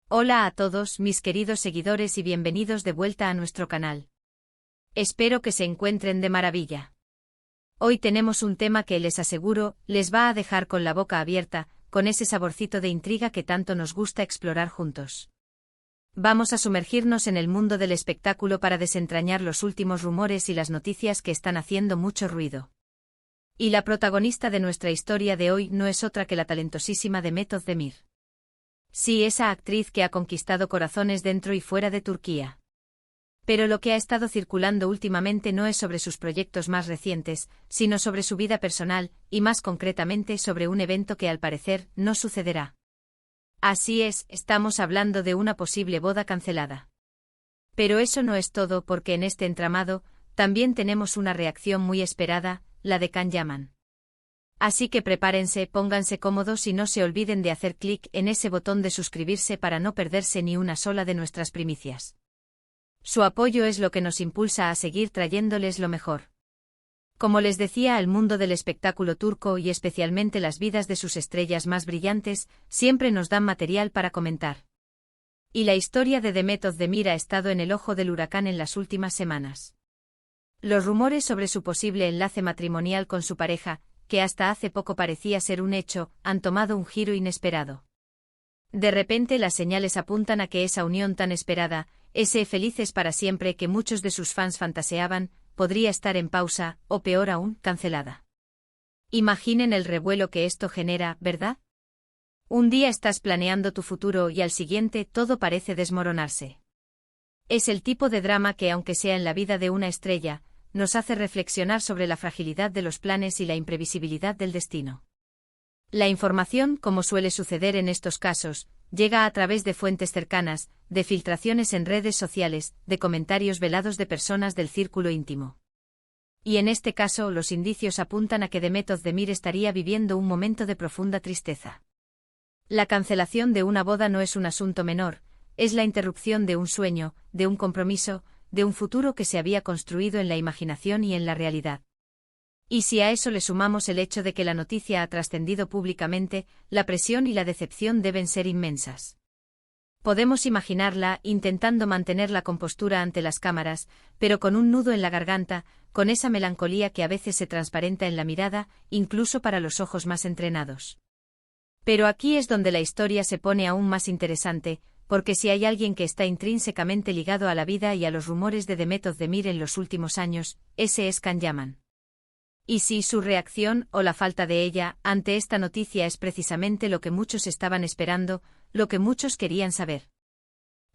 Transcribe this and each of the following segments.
Hola a todos mis queridos seguidores y bienvenidos de vuelta a nuestro canal. Espero que se encuentren de maravilla. Hoy tenemos un tema que les aseguro, les va a dejar con la boca abierta, con ese saborcito de intriga que tanto nos gusta explorar juntos. Vamos a sumergirnos en el mundo del espectáculo para desentrañar los últimos rumores y las noticias que están haciendo mucho ruido. Y la protagonista de nuestra historia de hoy no es otra que la talentosísima Demet Özdemir. Sí, esa actriz que ha conquistado corazones dentro y fuera de Turquía. Pero lo que ha estado circulando últimamente no es sobre sus proyectos más recientes, sino sobre su vida personal, y más concretamente sobre un evento que al parecer no sucederá. Así es, estamos hablando de una posible boda cancelada. Pero eso no es todo, porque en este entramado también tenemos una reacción muy esperada, la de Can Yaman. Así que prepárense, pónganse cómodos y no se olviden de hacer clic en ese botón de suscribirse para no perderse ni una sola de nuestras primicias. Su apoyo es lo que nos impulsa a seguir trayéndoles lo mejor. Como les decía, el mundo del espectáculo turco y especialmente las vidas de sus estrellas más brillantes siempre nos dan material para comentar. Y la historia de Demet Özdemir ha estado en el ojo del huracán en las últimas semanas. Los rumores sobre su posible enlace matrimonial con su pareja, que hasta hace poco parecía ser un hecho, han tomado un giro inesperado. De repente las señales apuntan a que esa unión tan esperada, ese felices para siempre que muchos de sus fans fantaseaban, podría estar en pausa, o peor aún, cancelada. Imaginen el revuelo que esto genera, ¿verdad? Un día estás planeando tu futuro y al siguiente todo parece desmoronarse. Es el tipo de drama que, aunque sea en la vida de una estrella, nos hace reflexionar sobre la fragilidad de los planes y la imprevisibilidad del destino. La información, como suele suceder en estos casos, llega a través de fuentes cercanas, de filtraciones en redes sociales, de comentarios velados de personas del círculo íntimo. Y en este caso, los indicios apuntan a que Demet Özdemir estaría viviendo un momento de profunda tristeza. La cancelación de una boda no es un asunto menor, es la interrupción de un sueño, de un compromiso, de un futuro que se había construido en la imaginación y en la realidad. Y si a eso le sumamos el hecho de que la noticia ha trascendido públicamente, la presión y la decepción deben ser inmensas. Podemos imaginarla intentando mantener la compostura ante las cámaras, pero con un nudo en la garganta, con esa melancolía que a veces se transparenta en la mirada, incluso para los ojos más entrenados. Pero aquí es donde la historia se pone aún más interesante, porque si hay alguien que está intrínsecamente ligado a la vida y a los rumores de Demet Özdemir en los últimos años, ese es Can Yaman. Y si su reacción, o la falta de ella, ante esta noticia es precisamente lo que muchos estaban esperando, lo que muchos querían saber.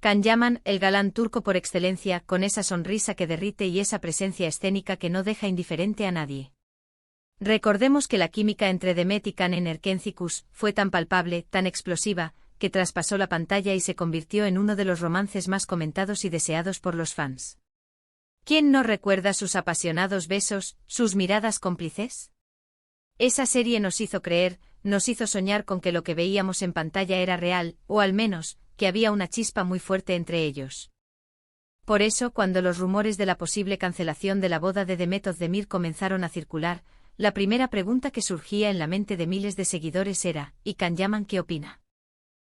Can Yaman, el galán turco por excelencia, con esa sonrisa que derrite y esa presencia escénica que no deja indiferente a nadie. Recordemos que la química entre Demet y Can Erkencikus fue tan palpable, tan explosiva, que traspasó la pantalla y se convirtió en uno de los romances más comentados y deseados por los fans. ¿Quién no recuerda sus apasionados besos, sus miradas cómplices? Esa serie nos hizo creer, nos hizo soñar con que lo que veíamos en pantalla era real, o al menos, que había una chispa muy fuerte entre ellos. Por eso, cuando los rumores de la posible cancelación de la boda de Demet Özdemir comenzaron a circular, la primera pregunta que surgía en la mente de miles de seguidores era: ¿y Can Yaman qué opina?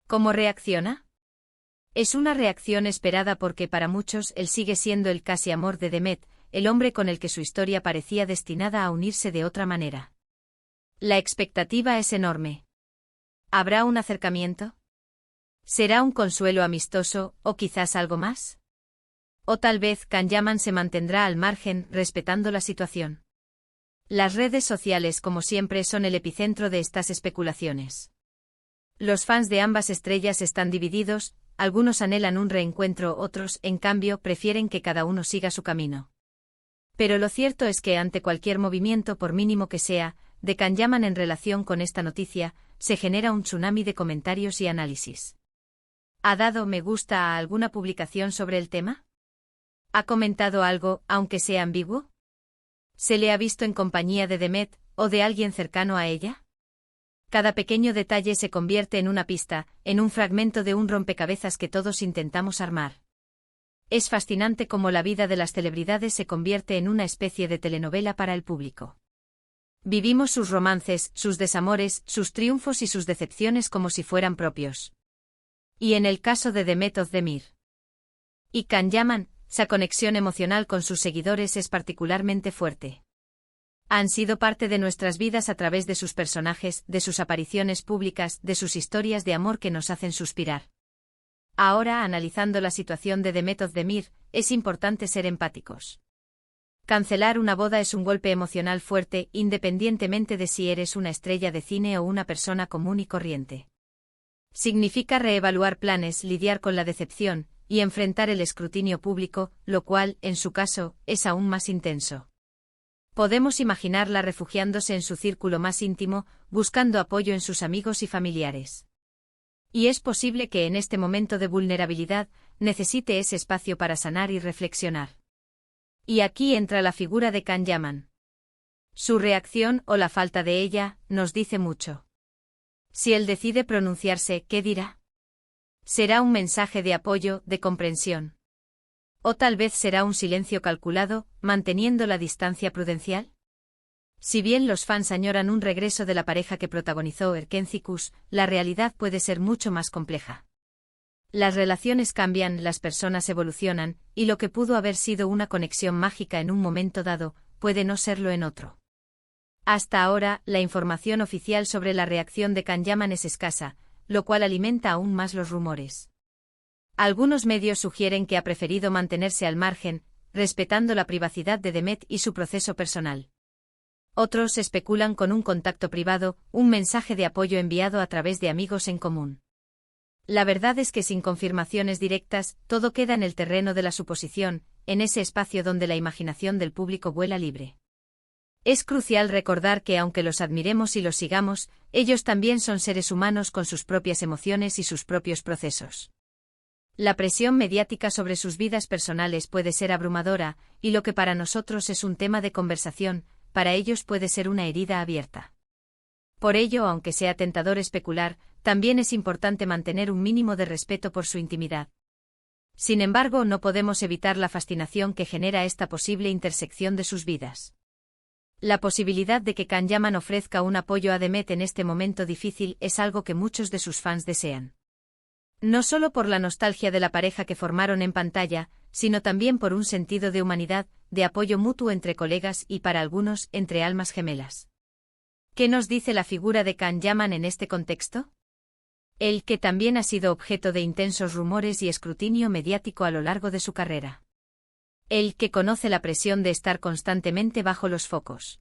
¿Cómo reacciona? Es una reacción esperada porque para muchos él sigue siendo el casi amor de Demet, el hombre con el que su historia parecía destinada a unirse de otra manera. La expectativa es enorme. ¿Habrá un acercamiento? ¿Será un consuelo amistoso, o quizás algo más? O tal vez Can Yaman se mantendrá al margen, respetando la situación. Las redes sociales, como siempre, son el epicentro de estas especulaciones. Los fans de ambas estrellas están divididos, algunos anhelan un reencuentro, otros, en cambio, prefieren que cada uno siga su camino. Pero lo cierto es que ante cualquier movimiento, por mínimo que sea, de Can Yaman en relación con esta noticia, se genera un tsunami de comentarios y análisis. ¿Ha dado me gusta a alguna publicación sobre el tema? ¿Ha comentado algo, aunque sea ambiguo? ¿Se le ha visto en compañía de Demet, o de alguien cercano a ella? Cada pequeño detalle se convierte en una pista, en un fragmento de un rompecabezas que todos intentamos armar. Es fascinante cómo la vida de las celebridades se convierte en una especie de telenovela para el público. Vivimos sus romances, sus desamores, sus triunfos y sus decepciones como si fueran propios. Y en el caso de Demet Özdemir y Can Yaman, esa conexión emocional con sus seguidores es particularmente fuerte. Han sido parte de nuestras vidas a través de sus personajes, de sus apariciones públicas, de sus historias de amor que nos hacen suspirar. Ahora, analizando la situación de Demet Özdemir, es importante ser empáticos. Cancelar una boda es un golpe emocional fuerte, independientemente de si eres una estrella de cine o una persona común y corriente. Significa reevaluar planes, lidiar con la decepción y enfrentar el escrutinio público, lo cual, en su caso, es aún más intenso. Podemos imaginarla refugiándose en su círculo más íntimo, buscando apoyo en sus amigos y familiares. Y es posible que en este momento de vulnerabilidad necesite ese espacio para sanar y reflexionar. Y aquí entra la figura de Can Yaman. Su reacción, o la falta de ella, nos dice mucho. Si él decide pronunciarse, ¿qué dirá? ¿Será un mensaje de apoyo, de comprensión? ¿O tal vez será un silencio calculado, manteniendo la distancia prudencial? Si bien los fans añoran un regreso de la pareja que protagonizó Erkencikus, la realidad puede ser mucho más compleja. Las relaciones cambian, las personas evolucionan, y lo que pudo haber sido una conexión mágica en un momento dado, puede no serlo en otro. Hasta ahora, la información oficial sobre la reacción de Can Yaman es escasa, lo cual alimenta aún más los rumores. Algunos medios sugieren que ha preferido mantenerse al margen, respetando la privacidad de Demet y su proceso personal. Otros especulan con un contacto privado, un mensaje de apoyo enviado a través de amigos en común. La verdad es que sin confirmaciones directas, todo queda en el terreno de la suposición, en ese espacio donde la imaginación del público vuela libre. Es crucial recordar que aunque los admiremos y los sigamos, ellos también son seres humanos con sus propias emociones y sus propios procesos. La presión mediática sobre sus vidas personales puede ser abrumadora, y lo que para nosotros es un tema de conversación, para ellos puede ser una herida abierta. Por ello, aunque sea tentador especular, también es importante mantener un mínimo de respeto por su intimidad. Sin embargo, no podemos evitar la fascinación que genera esta posible intersección de sus vidas. La posibilidad de que Can Yaman ofrezca un apoyo a Demet en este momento difícil es algo que muchos de sus fans desean. No solo por la nostalgia de la pareja que formaron en pantalla, sino también por un sentido de humanidad, de apoyo mutuo entre colegas y, para algunos, entre almas gemelas. ¿Qué nos dice la figura de Can Yaman en este contexto? El que también ha sido objeto de intensos rumores y escrutinio mediático a lo largo de su carrera. El que conoce la presión de estar constantemente bajo los focos.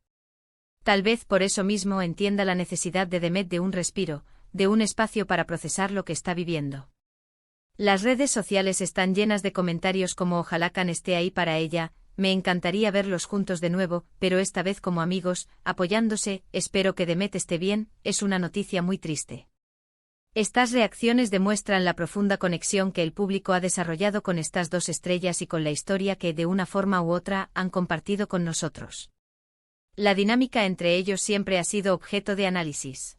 Tal vez por eso mismo entienda la necesidad de Demet de un respiro, de un espacio para procesar lo que está viviendo. Las redes sociales están llenas de comentarios como ojalá Can esté ahí para ella, me encantaría verlos juntos de nuevo, pero esta vez como amigos, apoyándose, espero que Demet esté bien, es una noticia muy triste. Estas reacciones demuestran la profunda conexión que el público ha desarrollado con estas dos estrellas y con la historia que, de una forma u otra, han compartido con nosotros. La dinámica entre ellos siempre ha sido objeto de análisis.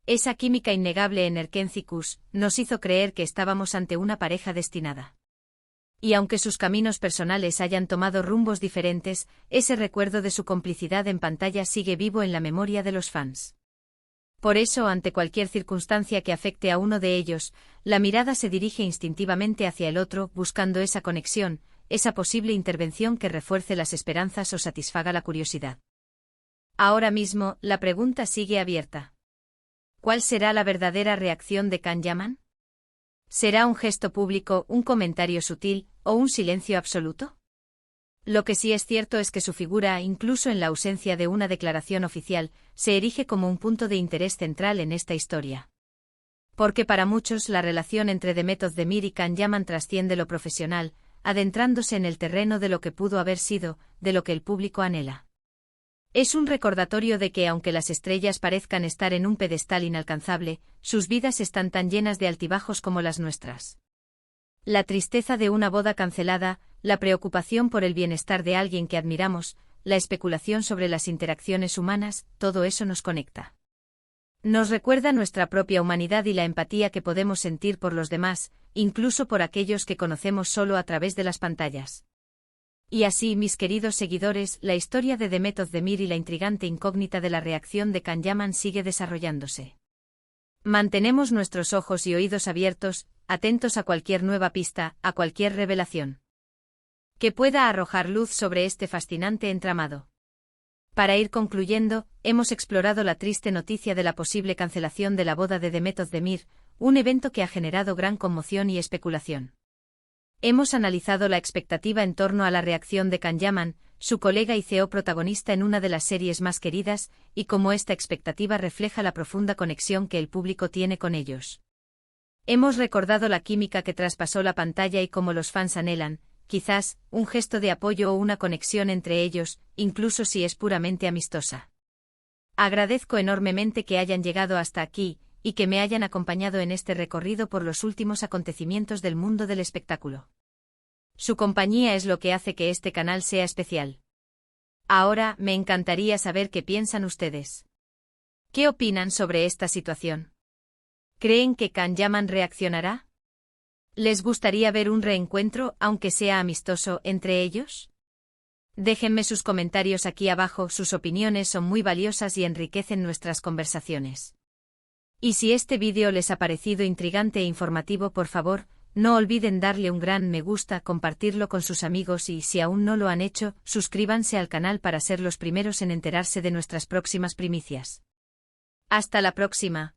Esa química innegable en Erkencikus nos hizo creer que estábamos ante una pareja destinada. Y aunque sus caminos personales hayan tomado rumbos diferentes, ese recuerdo de su complicidad en pantalla sigue vivo en la memoria de los fans. Por eso, ante cualquier circunstancia que afecte a uno de ellos, la mirada se dirige instintivamente hacia el otro, buscando esa conexión, esa posible intervención que refuerce las esperanzas o satisfaga la curiosidad. Ahora mismo, la pregunta sigue abierta. ¿Cuál será la verdadera reacción de Can Yaman? ¿Será un gesto público, un comentario sutil, o un silencio absoluto? Lo que sí es cierto es que su figura, incluso en la ausencia de una declaración oficial, se erige como un punto de interés central en esta historia. Porque para muchos la relación entre Demet Özdemir y Can Yaman trasciende lo profesional, adentrándose en el terreno de lo que pudo haber sido, de lo que el público anhela. Es un recordatorio de que aunque las estrellas parezcan estar en un pedestal inalcanzable, sus vidas están tan llenas de altibajos como las nuestras. La tristeza de una boda cancelada, la preocupación por el bienestar de alguien que admiramos, la especulación sobre las interacciones humanas, todo eso nos conecta. Nos recuerda nuestra propia humanidad y la empatía que podemos sentir por los demás, incluso por aquellos que conocemos solo a través de las pantallas. Y así, mis queridos seguidores, la historia de Demet Özdemir y la intrigante incógnita de la reacción de Can Yaman sigue desarrollándose. Mantenemos nuestros ojos y oídos abiertos, atentos a cualquier nueva pista, a cualquier revelación que pueda arrojar luz sobre este fascinante entramado. Para ir concluyendo, hemos explorado la triste noticia de la posible cancelación de la boda de Demet Özdemir, un evento que ha generado gran conmoción y especulación. Hemos analizado la expectativa en torno a la reacción de Can Yaman, su colega y CEO protagonista en una de las series más queridas, y cómo esta expectativa refleja la profunda conexión que el público tiene con ellos. Hemos recordado la química que traspasó la pantalla y cómo los fans anhelan, quizás, un gesto de apoyo o una conexión entre ellos, incluso si es puramente amistosa. Agradezco enormemente que hayan llegado hasta aquí, y que me hayan acompañado en este recorrido por los últimos acontecimientos del mundo del espectáculo. Su compañía es lo que hace que este canal sea especial. Ahora, me encantaría saber qué piensan ustedes. ¿Qué opinan sobre esta situación? ¿Creen que Can Yaman reaccionará? ¿Les gustaría ver un reencuentro, aunque sea amistoso, entre ellos? Déjenme sus comentarios aquí abajo, sus opiniones son muy valiosas y enriquecen nuestras conversaciones. Y si este vídeo les ha parecido intrigante e informativo, por favor, no olviden darle un gran me gusta, compartirlo con sus amigos y, si aún no lo han hecho, suscríbanse al canal para ser los primeros en enterarse de nuestras próximas primicias. Hasta la próxima.